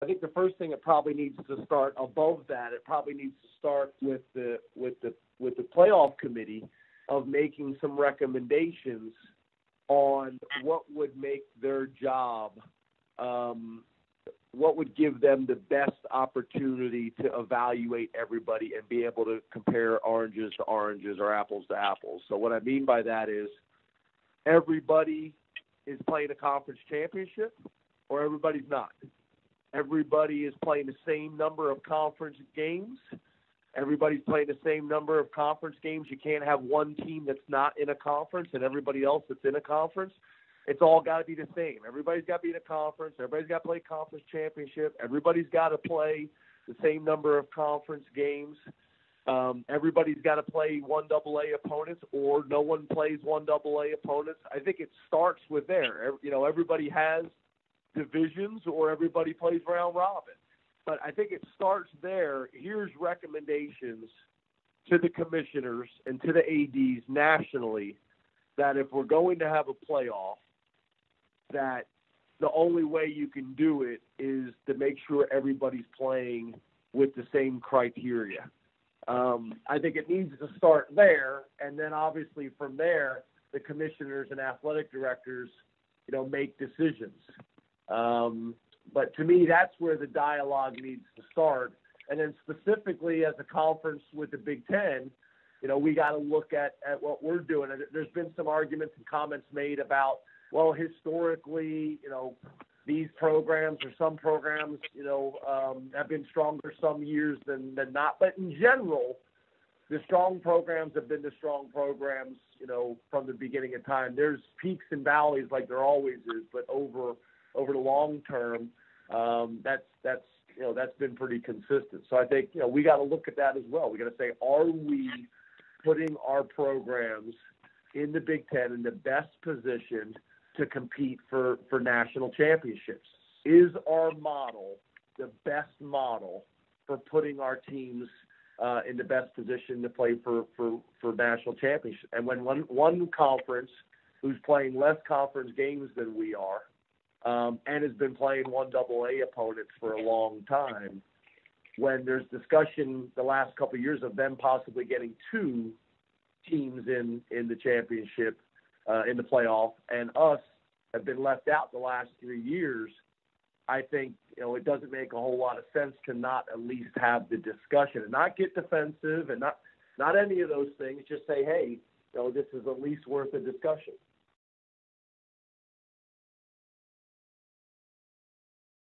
I think the first thing it probably needs to start above that. It probably needs to start with the playoff committee of making some recommendations on what would make their job, what would give them the best opportunity to evaluate everybody and be able to compare oranges to oranges or apples to apples. So what I mean by that is everybody is playing a conference championship or everybody's not. Everybody is playing the same number of conference games. Everybody's playing the same number of conference games. You can't have one team that's not in a conference and everybody else that's in a conference. It's all got to be the same. Everybody's got to be in a conference. Everybody's got to play conference championship. Everybody's got to play the same number of conference games. Everybody's got to play 1AA opponents, or no one plays 1AA opponents. I think it starts with there. Everybody has divisions, or everybody plays round robin. But I think it starts there. Here's recommendations to the commissioners and to the ADs nationally that if we're going to have a playoff, that the only way you can do it is to make sure everybody's playing with the same criteria. I think it needs to start there, and then obviously from there, the commissioners and athletic directors, make decisions. But to me, that's where the dialogue needs to start. And then specifically as a conference with the Big Ten, we got to look at what we're doing. There's been some arguments and comments made about, well, historically, these programs or some programs, have been stronger some years than not. But in general, the strong programs have been the strong programs, from the beginning of time. There's peaks and valleys like there always is, but over the long term, that's been pretty consistent. So I think, we got to look at that as well. We got to say, are we putting our programs in the Big Ten in the best position to compete for national championships? Is our model the best model for putting our teams in the best position to play for national championships? And when one conference who's playing less conference games than we are, and has been playing 1AA opponents for a long time, when there's discussion the last couple of years of them possibly getting two teams in the championship, in the playoff, and us have been left out the last 3 years, I think, it doesn't make a whole lot of sense to not at least have the discussion and not get defensive and not any of those things. Just say, hey, this is at least worth a discussion.